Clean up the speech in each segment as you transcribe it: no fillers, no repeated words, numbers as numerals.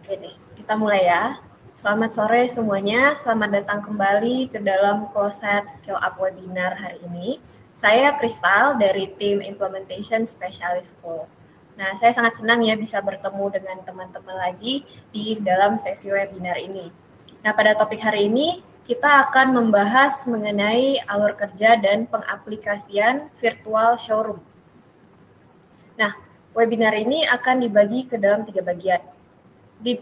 Oke deh, kita mulai ya. Selamat sore semuanya, selamat datang kembali ke dalam Closet Skill Up Webinar hari ini. Saya Kristal dari tim Implementation Specialist School. Nah, saya sangat senang ya bisa bertemu dengan teman-teman lagi di dalam sesi webinar ini. Nah, pada topik hari ini kita akan membahas mengenai alur kerja dan pengaplikasian virtual showroom. Nah, webinar ini akan dibagi ke dalam 3 bagian. Di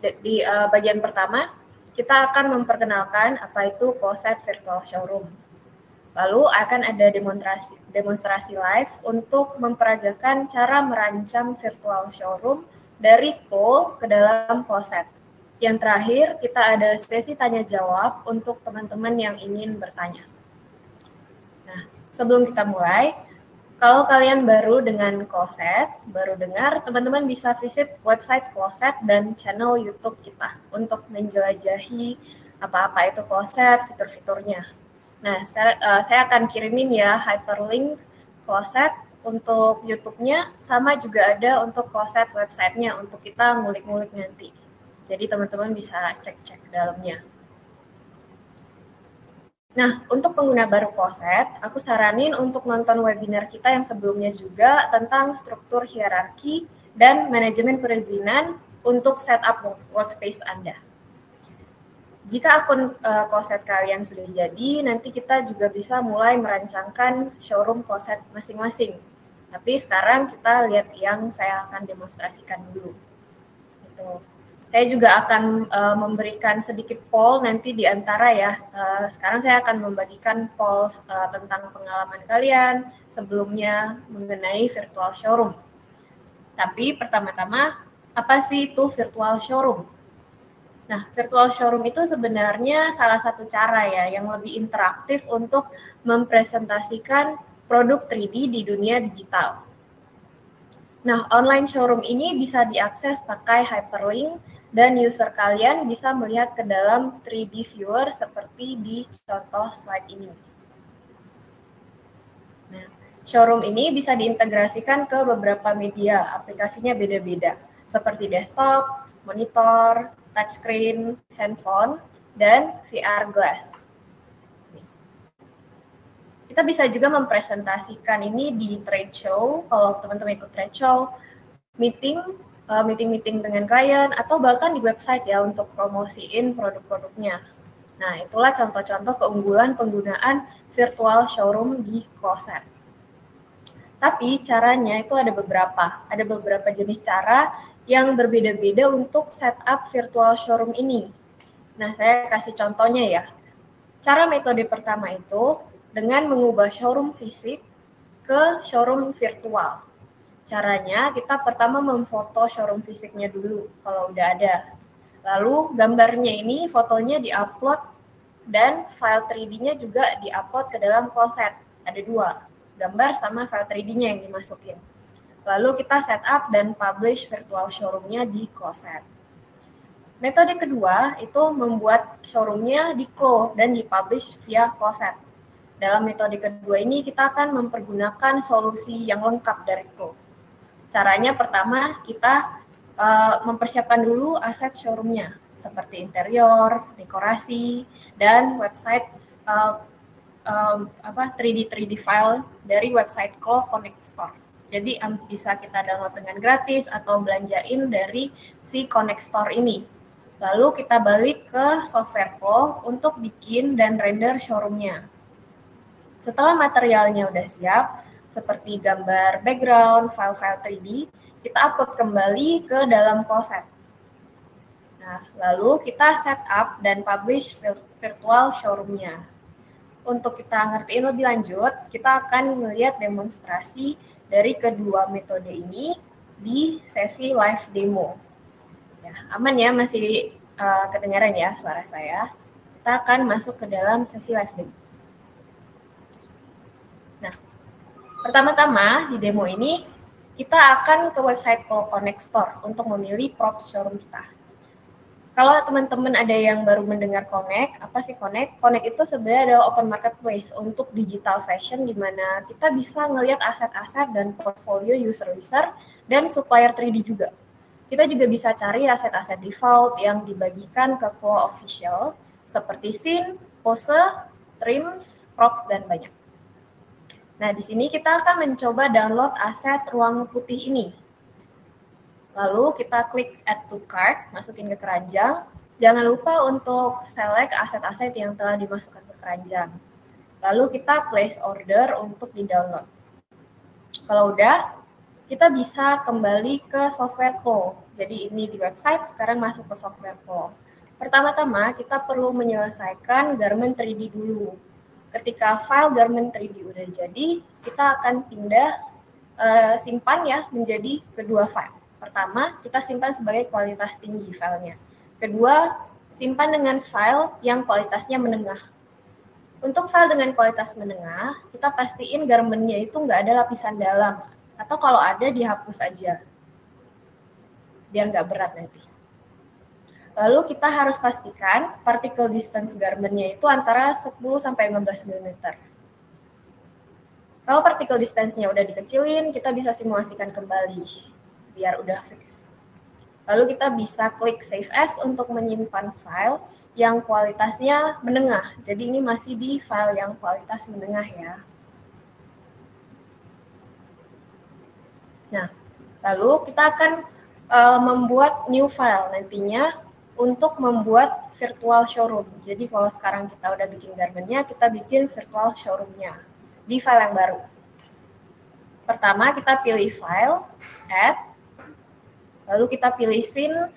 bagian pertama, kita akan memperkenalkan apa itu Closet Virtual Showroom. Lalu akan ada demonstrasi live untuk memperagakan cara merancang virtual showroom dari Clo ke dalam Closet. Yang terakhir, kita ada sesi tanya-jawab untuk teman-teman yang ingin bertanya. Nah, sebelum kita mulai, kalau kalian baru dengan Closet, baru dengar, teman-teman bisa visit website Closet dan channel YouTube kita untuk menjelajahi apa-apa itu Closet, fitur-fiturnya. Nah, sekarang saya akan kirimin ya hyperlink Closet untuk YouTube-nya, sama juga ada untuk Closet website-nya untuk kita ngulik-ngulik nanti. Jadi teman-teman bisa cek-cek dalamnya. Nah, untuk pengguna baru Closet, aku saranin untuk nonton webinar kita yang sebelumnya juga tentang struktur hierarki dan manajemen perizinan untuk setup workspace Anda. Jika akun Closet kalian sudah jadi, nanti kita juga bisa mulai merancangkan showroom Closet masing-masing. Tapi sekarang kita lihat yang saya akan demonstrasikan dulu. Gitu. Saya juga akan memberikan sedikit poll nanti di antara ya. Sekarang saya akan membagikan poll tentang pengalaman kalian sebelumnya mengenai virtual showroom. Tapi pertama-tama, apa sih itu virtual showroom? Nah, virtual showroom itu sebenarnya salah satu cara ya yang lebih interaktif untuk mempresentasikan produk 3D di dunia digital. Nah, online showroom ini bisa diakses pakai hyperlink dan user kalian bisa melihat ke dalam 3D viewer seperti di contoh slide ini. Nah, showroom ini bisa diintegrasikan ke beberapa media, aplikasinya beda-beda, seperti desktop, monitor, touchscreen, handphone, dan VR glass. Kita bisa juga mempresentasikan ini di trade show, kalau teman-teman ikut trade show, meeting dengan klien, atau bahkan di website ya untuk promosiin produk-produknya. Nah, itulah contoh-contoh keunggulan penggunaan virtual showroom di Closet. Tapi caranya itu ada beberapa jenis cara yang berbeda-beda untuk setup virtual showroom ini. Nah, saya kasih contohnya ya. Cara metode pertama itu dengan mengubah showroom fisik ke showroom virtual. Caranya kita pertama memfoto showroom fisiknya dulu kalau udah ada. Lalu gambarnya ini fotonya diupload dan file 3D-nya juga diupload ke dalam Closet. Ada 2, gambar sama file 3D-nya yang dimasukin. Lalu kita setup dan publish virtual showroom-nya di Closet. Metode kedua itu membuat showroom-nya di-clone dan dipublish via Closet. Dalam metode kedua ini kita akan mempergunakan solusi yang lengkap dari Clo. Caranya pertama kita mempersiapkan dulu aset showroom-nya seperti interior, dekorasi, dan website 3D file dari website Clo Connect Store. Jadi bisa kita download dengan gratis atau belanjain dari si Connect Store ini. Lalu kita balik ke software Clo untuk bikin dan render showroom-nya. Setelah materialnya udah siap, seperti gambar background, file-file 3D, kita upload kembali ke dalam Closet. Nah, lalu kita setup dan publish virtual showroom-nya. Untuk kita ngertiin lebih lanjut, kita akan melihat demonstrasi dari kedua metode ini di sesi live demo. Ya, aman ya, masih kedengaran ya suara saya. Kita akan masuk ke dalam sesi live demo. Nah, pertama-tama di demo ini kita akan ke website Clo Connect Store untuk memilih props showroom kita. Kalau teman-teman ada yang baru mendengar Connect, apa sih Connect? Connect itu sebenarnya adalah open marketplace untuk digital fashion di mana kita bisa ngelihat aset-aset dan portfolio user-user dan supplier 3D juga. Kita juga bisa cari aset-aset default yang dibagikan ke Flow Official, seperti scene, pose, trims, props, dan banyak. Nah, di sini kita akan mencoba download aset ruang putih ini. Lalu kita klik Add to Cart, masukin ke keranjang. Jangan lupa untuk select aset-aset yang telah dimasukkan ke keranjang. Lalu kita place order untuk di-download. Kalau udah, kita bisa kembali ke software Flow. Jadi ini di website, sekarang masuk ke software Flow. Pertama-tama kita perlu menyelesaikan Garment 3D dulu. Ketika file Garment 3D udah jadi, kita akan pindah simpan ya menjadi kedua file. Pertama, kita simpan sebagai kualitas tinggi filenya. Kedua, simpan dengan file yang kualitasnya menengah. Untuk file dengan kualitas menengah, kita pastiin garmentnya itu nggak ada lapisan dalam. Atau kalau ada, dihapus aja. Biar nggak berat nanti. Lalu kita harus pastikan particle distance garmentnya itu antara 10-15 mm. Kalau particle distance-nya udah dikecilin, kita bisa simulasikan kembali, biar udah fix. Lalu kita bisa klik Save As untuk menyimpan file yang kualitasnya menengah. Jadi ini masih di file yang kualitas menengah ya. Nah, lalu kita akan membuat new file nantinya untuk membuat virtual showroom. Jadi kalau sekarang kita udah bikin garmentnya, kita bikin virtual showroom-nya di file yang baru. Pertama kita pilih file, add, lalu kita pilih scene,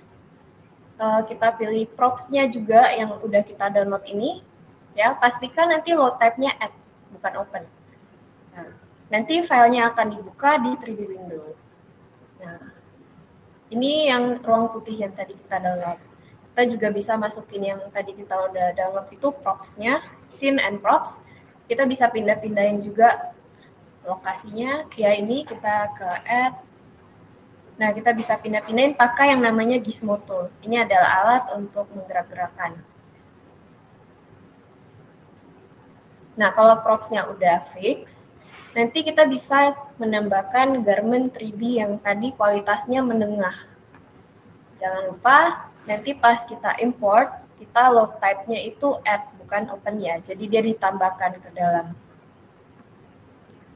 kita pilih props-nya juga yang udah kita download ini. Ya, pastikan nanti load type-nya add, bukan open. Nah, nanti filenya akan dibuka di 3D window. Nah, ini yang ruang putih yang tadi kita download. Kita juga bisa masukin yang tadi kita udah download itu props-nya, scene and props. Kita bisa pindah-pindahin juga lokasinya. Ya ini kita ke add. Nah, kita bisa pindah-pindahin pakai yang namanya Gizmo Tool. Ini adalah alat untuk menggerak-gerakkan. Nah, kalau props-nya udah fix, nanti kita bisa menambahkan garment 3D yang tadi kualitasnya menengah. Jangan lupa, nanti pas kita import, kita load type-nya itu add, bukan open ya. Jadi dia ditambahkan ke dalam.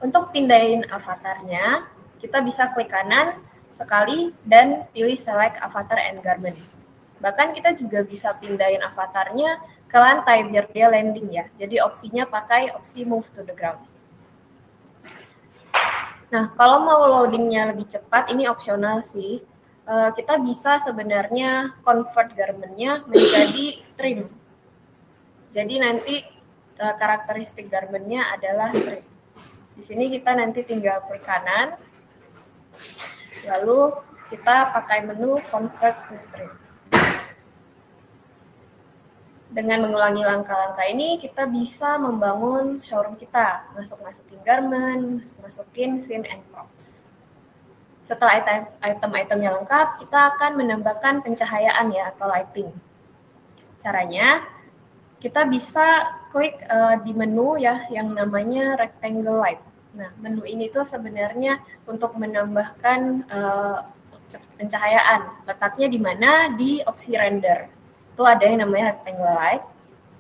Untuk pindahin avatarnya, kita bisa klik kanan sekali dan pilih select avatar and garment. Bahkan kita juga bisa pindahin avatarnya ke lantai biar dia landing ya. Jadi opsinya pakai opsi move to the ground. Nah, kalau mau loadingnya lebih cepat, ini opsional sih. Kita bisa sebenarnya convert garmentnya menjadi trim. Jadi nanti karakteristik garmentnya adalah trim. Di sini kita nanti tinggal klik kanan, lalu kita pakai menu convert to trim. Dengan mengulangi langkah-langkah ini, kita bisa membangun showroom kita, masukin garment, masukin scene and props. Setelah item-itemnya lengkap, kita akan menambahkan pencahayaan ya atau lighting. Caranya, kita bisa klik di menu ya yang namanya rectangle light. Nah, menu ini tuh sebenarnya untuk menambahkan pencahayaan. Letaknya di mana? Di opsi render. Itu ada yang namanya rectangle light.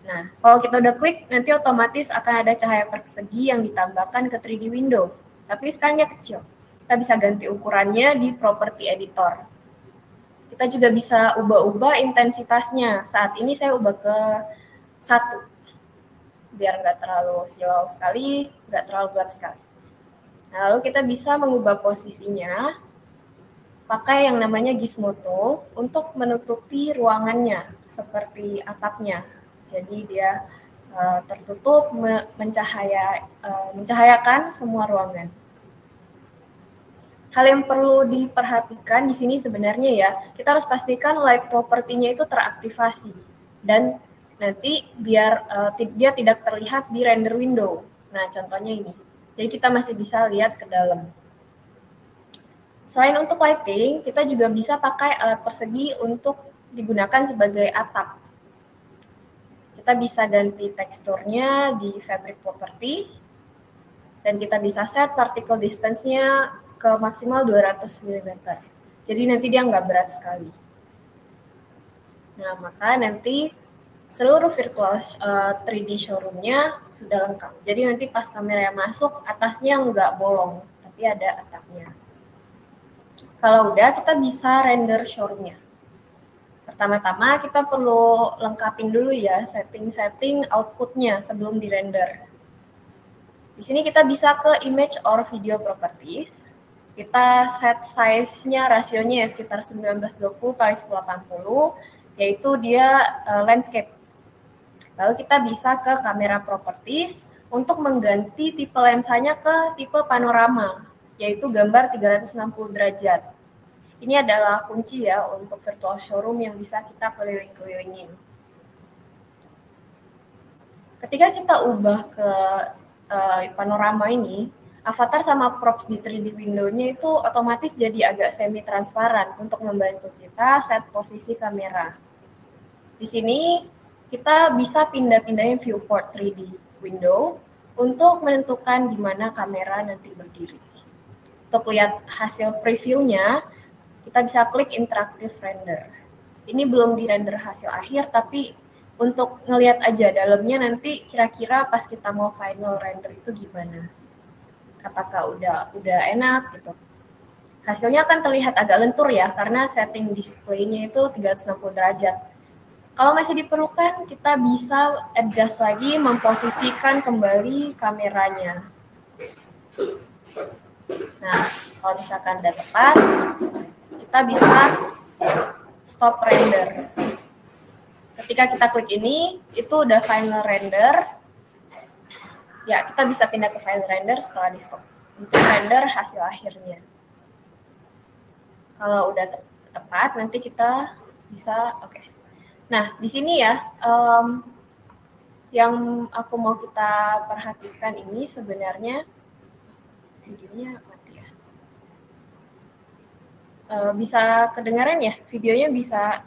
Nah, kalau kita udah klik, nanti otomatis akan ada cahaya persegi yang ditambahkan ke 3D window. Tapi sekarang dia kecil. Kita bisa ganti ukurannya di property editor. Kita juga bisa ubah-ubah intensitasnya. Saat ini saya ubah ke 1. Biar nggak terlalu silau sekali, nggak terlalu gelap sekali. Nah, lalu kita bisa mengubah posisinya pakai yang namanya Gizmo Tool untuk menutupi ruangannya seperti atapnya. Jadi dia tertutup, mencahayakan semua ruangan. Hal yang perlu diperhatikan di sini sebenarnya ya, kita harus pastikan light property-nya itu teraktivasi dan nanti biar dia tidak terlihat di render window. Nah, contohnya ini. Jadi kita masih bisa lihat ke dalam. Selain untuk lighting, kita juga bisa pakai alat persegi untuk digunakan sebagai atap. Kita bisa ganti teksturnya di fabric property dan kita bisa set particle distance-nya ke maksimal 200 mm. Jadi nanti dia nggak berat sekali. Nah, maka nanti seluruh virtual 3D showroom-nya sudah lengkap. Jadi nanti pas kamera masuk, atasnya nggak bolong, tapi ada atapnya. Kalau udah, kita bisa render showroom-nya. Pertama-tama kita perlu lengkapin dulu ya setting-setting output-nya sebelum di-render. Di sini kita bisa ke image or video properties. Kita set size-nya, rasionya ya sekitar 1920 x 1080, yaitu dia landscape. Lalu kita bisa ke kamera properties untuk mengganti tipe lensanya ke tipe panorama, yaitu gambar 360 derajat. Ini adalah kunci ya untuk virtual showroom yang bisa kita keliling-kelilingin. Ketika kita ubah ke panorama ini, avatar sama props di 3D window-nya itu otomatis jadi agak semi-transparan untuk membantu kita set posisi kamera. Di sini kita bisa pindah-pindahin viewport 3D window untuk menentukan di mana kamera nanti berdiri. Untuk lihat hasil previewnya, kita bisa klik interactive render. Ini belum di-render hasil akhir, tapi untuk ngelihat aja dalamnya nanti kira-kira pas kita mau final render itu gimana. Apakah udah enak gitu. Hasilnya akan terlihat agak lentur ya, karena setting display-nya itu 360 derajat. Kalau masih diperlukan, kita bisa adjust lagi, memposisikan kembali kameranya. Nah, kalau misalkan udah tepat, kita bisa stop render. Ketika kita klik ini, itu udah final render. Ya, kita bisa pindah ke final render setelah di stop untuk render hasil akhirnya. Kalau udah tepat, nanti kita bisa oke. Nah, di sini ya, yang aku mau kita perhatikan ini sebenarnya videonya mati ya. Bisa kedengaran ya? Videonya bisa.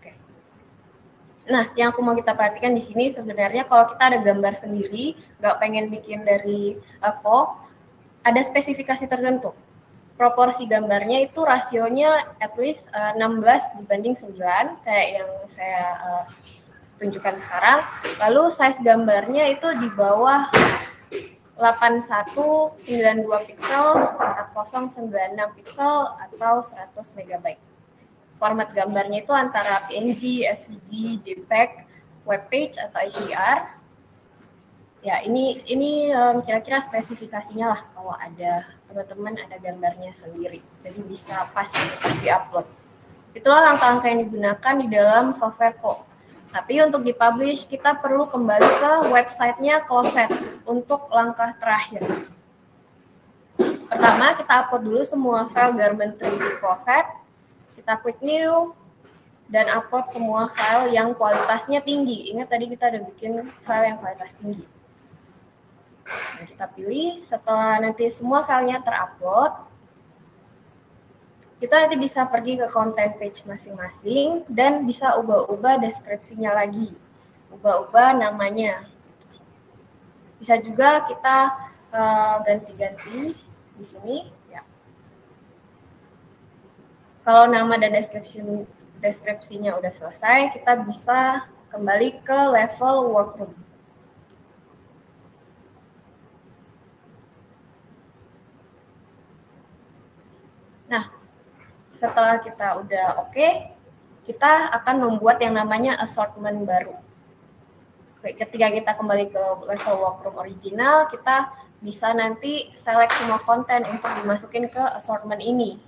Oke. Nah, yang aku mau kita perhatikan di sini sebenarnya kalau kita ada gambar sendiri, nggak pengen bikin dari ada spesifikasi tertentu. Proporsi gambarnya itu rasionya at least 16 dibanding 9, kayak yang saya tunjukkan sekarang. Lalu size gambarnya itu di bawah 8192 pixel, 4096 pixel, atau 100 MB. Format gambarnya itu antara PNG, SVG, JPEG, webpage, atau HDR. Ya, ini kira-kira spesifikasinya lah kalau ada teman-teman ada gambarnya sendiri. Jadi bisa pas di-upload. Itulah langkah-langkah yang digunakan di dalam software Co. Tapi untuk dipublish, kita perlu kembali ke websitenya Closet untuk langkah terakhir. Pertama, kita upload dulu semua file Garment 3D Closet. Kita klik New, dan upload semua file yang kualitasnya tinggi. Ingat tadi kita ada bikin file yang kualitas tinggi. Nah, kita pilih, setelah nanti semua filenya terupload, kita nanti bisa pergi ke content page masing-masing dan bisa ubah-ubah deskripsinya lagi, ubah-ubah namanya. Bisa juga kita ganti-ganti di sini. Ya. Kalau nama dan deskripsinya udah selesai, kita bisa kembali ke level workroom. Nah, setelah kita udah oke, kita akan membuat yang namanya assortment baru. Ketika kita kembali ke level workroom original, kita bisa nanti select semua konten untuk dimasukin ke assortment ini.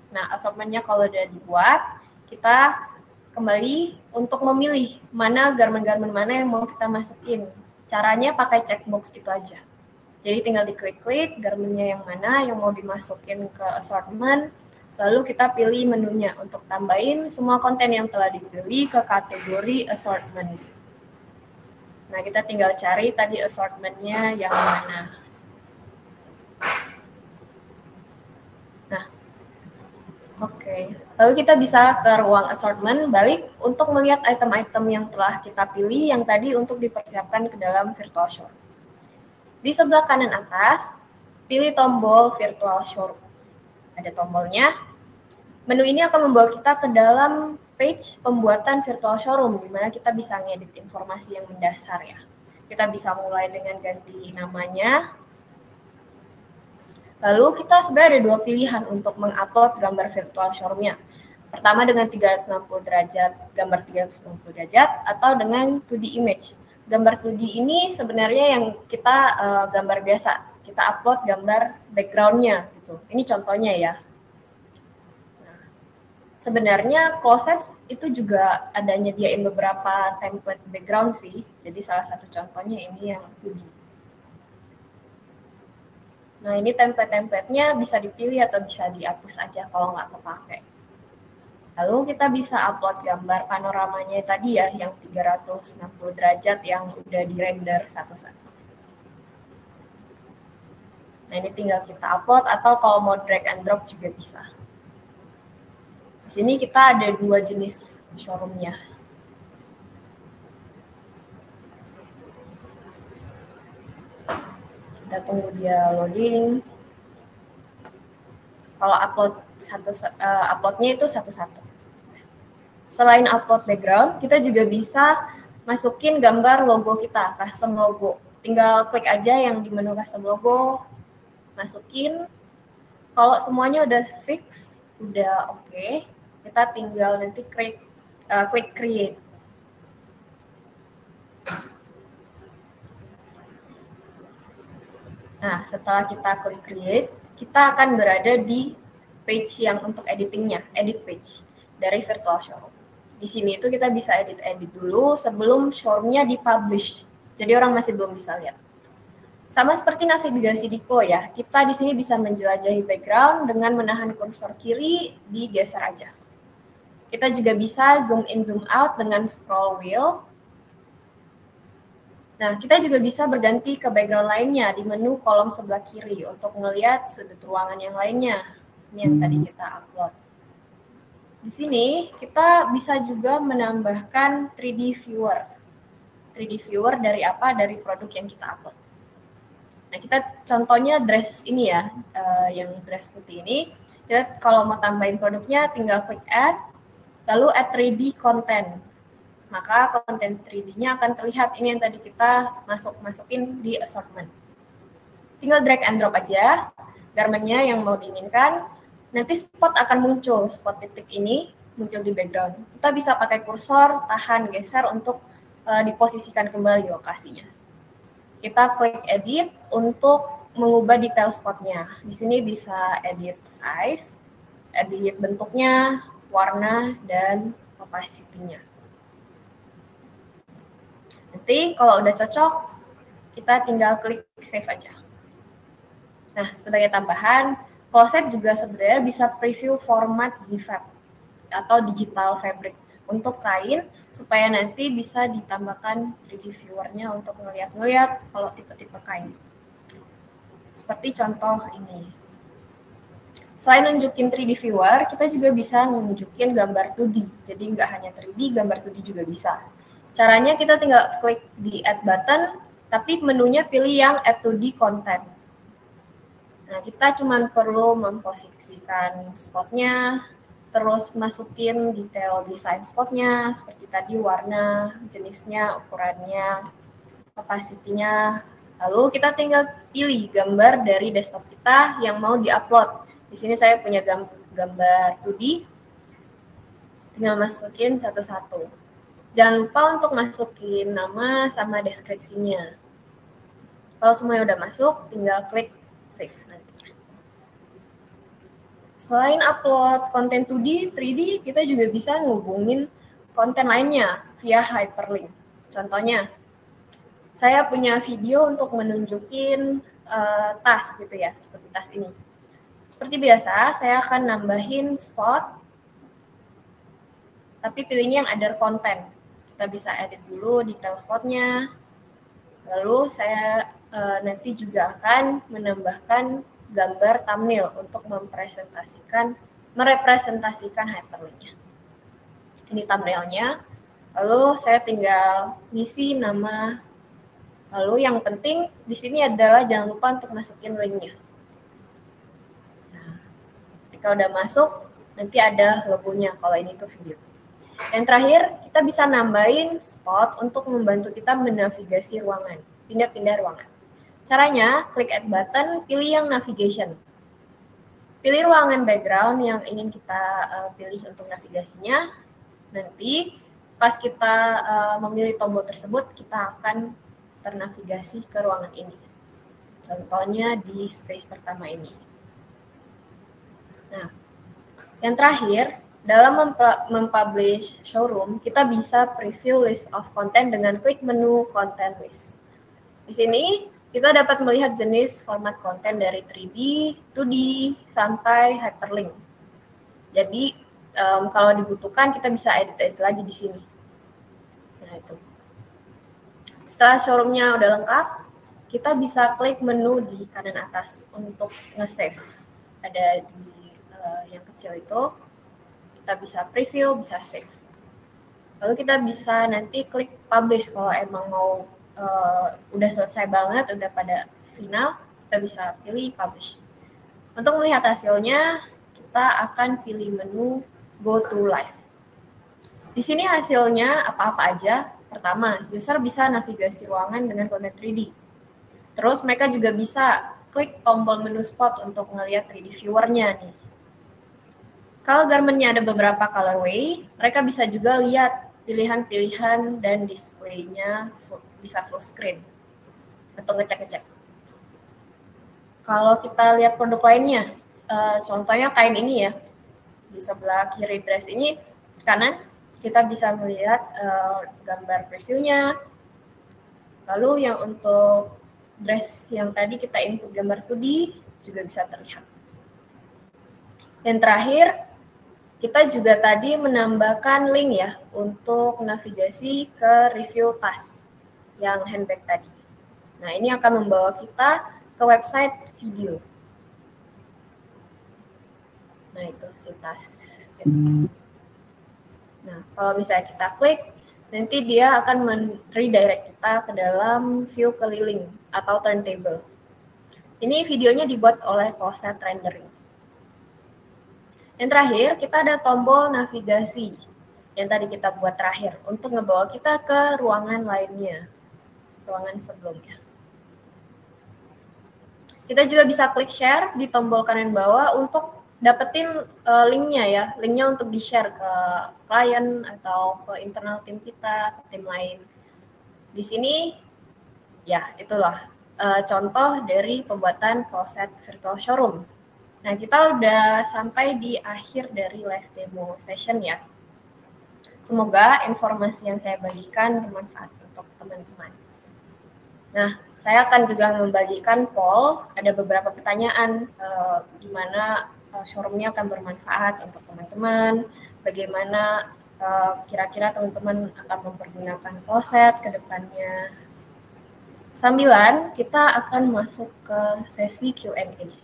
Nah, assortmentnya kalau udah dibuat, kita kembali untuk memilih mana garment-garment mana yang mau kita masukin. Caranya pakai checkbox itu aja. Jadi tinggal diklik-klik garmentnya yang mana yang mau dimasukin ke assortment, lalu kita pilih menunya untuk tambahin semua konten yang telah dipilih ke kategori assortment. Nah, kita tinggal cari tadi assortmentnya yang mana. Nah, oke. Lalu kita bisa ke ruang assortment, balik untuk melihat item-item yang telah kita pilih yang tadi untuk dipersiapkan ke dalam virtual showroom. Di sebelah kanan atas, pilih tombol virtual showroom. Ada tombolnya. Menu ini akan membawa kita ke dalam page pembuatan virtual showroom, di mana kita bisa ngedit informasi yang mendasar ya. Kita bisa mulai dengan ganti namanya. Lalu kita sebenarnya ada dua pilihan untuk mengupload gambar virtual showroom-nya. Pertama dengan 360 derajat, gambar 360 derajat, atau dengan 2D image. Gambar 2D ini sebenarnya yang kita gambar biasa. Kita upload gambar background-nya gitu. Ini contohnya ya. Sebenarnya Closets itu juga ada nyediain beberapa template background sih. Jadi salah satu contohnya ini yang 2D. Nah, ini template-templatenya bisa dipilih atau bisa dihapus aja kalau nggak kepake. Lalu kita bisa upload gambar panoramanya tadi ya, yang 360 derajat yang udah di-render satu-satu. Nah, ini tinggal kita upload atau kalau mau drag and drop juga bisa. Di sini kita ada dua jenis showroom-nya. Kita tunggu dia loading. Kalau uploadnya itu satu-satu. Selain upload background, kita juga bisa masukin gambar logo kita, custom logo. Tinggal klik aja yang di menu custom logo, masukin. Kalau semuanya udah fix, udah oke, kita tinggal nanti klik create. Nah, setelah kita klik create, kita akan berada di page yang untuk editingnya, edit page dari virtual showroom. Di sini itu kita bisa edit-edit dulu sebelum showroom-nya dipublish. Jadi orang masih belum bisa lihat. Sama seperti navigasi di Flow ya, kita di sini bisa menjelajahi background dengan menahan kursor kiri, digeser aja. Kita juga bisa zoom in, zoom out dengan scroll wheel. Nah, kita juga bisa berganti ke background lainnya di menu kolom sebelah kiri untuk melihat sudut ruangan yang lainnya. Ini yang tadi kita upload. Di sini kita bisa juga menambahkan 3D viewer. 3D viewer dari apa? Dari produk yang kita upload. Nah, kita contohnya dress ini ya, yang dress putih ini. Kita kalau mau tambahin produknya tinggal klik add, lalu add 3D content. Maka konten 3D-nya akan terlihat. Ini yang tadi kita masukin di assortment. Tinggal drag and drop aja garmennya yang mau diinginkan. Nanti spot akan muncul, spot titik ini muncul di background. Kita bisa pakai kursor, tahan, geser untuk diposisikan kembali lokasinya. Kita klik edit untuk mengubah detail spotnya. Di sini bisa edit size, edit bentuknya, warna, dan opacity-nya. Nanti kalau udah cocok, kita tinggal klik save aja. Nah, sebagai tambahan, Closet juga sebenarnya bisa preview format ZFAB atau digital fabric untuk kain supaya nanti bisa ditambahkan 3D viewer-nya untuk ngeliat-ngeliat kalau tipe-tipe kain. Seperti contoh ini. Selain nunjukin 3D viewer, kita juga bisa nunjukin gambar 2D. Jadi nggak hanya 3D, gambar 2D juga bisa. Caranya kita tinggal klik di add button, tapi menunya pilih yang add 2D content. Nah, kita cuma perlu memposisikan spotnya, terus masukin detail desain spotnya, seperti tadi warna, jenisnya, ukurannya, opacity-nya. Lalu kita tinggal pilih gambar dari desktop kita yang mau di-upload. Di sini saya punya gambar 2D, tinggal masukin satu-satu. Jangan lupa untuk masukin nama sama deskripsinya. Kalau semuanya udah masuk, tinggal klik save. Selain upload konten 2D, 3D, kita juga bisa ngehubungin konten lainnya via hyperlink. Contohnya, saya punya video untuk menunjukin tas gitu ya, seperti tas ini. Seperti biasa, saya akan nambahin spot, tapi pilihnya yang other content. Kita bisa edit dulu detail spotnya, lalu saya nanti juga akan menambahkan gambar thumbnail untuk merepresentasikan hyperlink-nya. Ini thumbnail-nya. Lalu saya tinggal ngisi nama. Lalu yang penting di sini adalah jangan lupa untuk masukin link-nya. Nah, ketika udah masuk, Nanti ada logonya kalau ini tuh video. Yang terakhir, kita bisa nambahin spot untuk membantu kita menavigasi ruangan, pindah-pindah ruangan. Caranya, klik add button, pilih yang navigation. Pilih ruangan background yang ingin kita pilih untuk navigasinya. Nanti pas kita memilih tombol tersebut, kita akan ternavigasi ke ruangan ini. Contohnya di space pertama ini. Nah, yang terakhir, dalam mempublish showroom, kita bisa preview list of content dengan klik menu content list. Di sini, kita dapat melihat jenis format konten dari 3D, 2D, sampai hyperlink. Jadi, kalau dibutuhkan, kita bisa edit lagi di sini. Nah, itu. Setelah showroomnya udah lengkap, kita bisa klik menu di kanan atas untuk nge-save. Ada di yang kecil itu, kita bisa preview, bisa save. Lalu kita bisa nanti klik publish kalau emang mau udah selesai banget, udah pada final, kita bisa pilih publish. Untuk melihat hasilnya, kita akan pilih menu go to live. Di sini hasilnya apa-apa aja. Pertama, user bisa navigasi ruangan dengan konten 3D. Terus mereka juga bisa klik tombol menu spot untuk ngelihat 3D viewer-nya nih. Kalau garment-nya ada beberapa colorway, mereka bisa juga lihat pilihan-pilihan dan display-nya bisa full screen atau ngecek-ngecek. Kalau kita lihat produk lainnya, contohnya kain ini ya, di sebelah kiri dress ini kanan, kita bisa melihat gambar previewnya. Lalu yang untuk dress yang tadi kita input gambar 2D juga bisa terlihat. Yang terakhir, kita juga tadi menambahkan link ya untuk navigasi ke review tas yang handbag tadi. Nah, ini akan membawa kita ke website video. Nah, itu si tas. Nah, kalau misalnya kita klik, nanti dia akan redirect kita ke dalam view keliling atau turntable. Ini videonya dibuat oleh Closet Rendering. Yang terakhir, kita ada tombol navigasi yang tadi kita buat terakhir untuk ngebawa kita ke ruangan lainnya, ruangan sebelumnya. Kita juga bisa klik share di tombol kanan bawah untuk dapetin linknya ya, linknya untuk di-share ke klien atau ke internal tim kita, ke tim lain. Di sini, ya itulah contoh dari pembuatan Closet Virtual Showroom. Nah, kita udah sampai di akhir dari live demo session ya. Semoga informasi yang saya bagikan bermanfaat untuk teman-teman. Nah, saya akan juga membagikan poll, ada beberapa pertanyaan gimana showroom-nya akan bermanfaat untuk teman-teman, bagaimana kira-kira teman-teman akan mempergunakan Closet ke depannya. Sambilan, kita akan masuk ke sesi Q&A.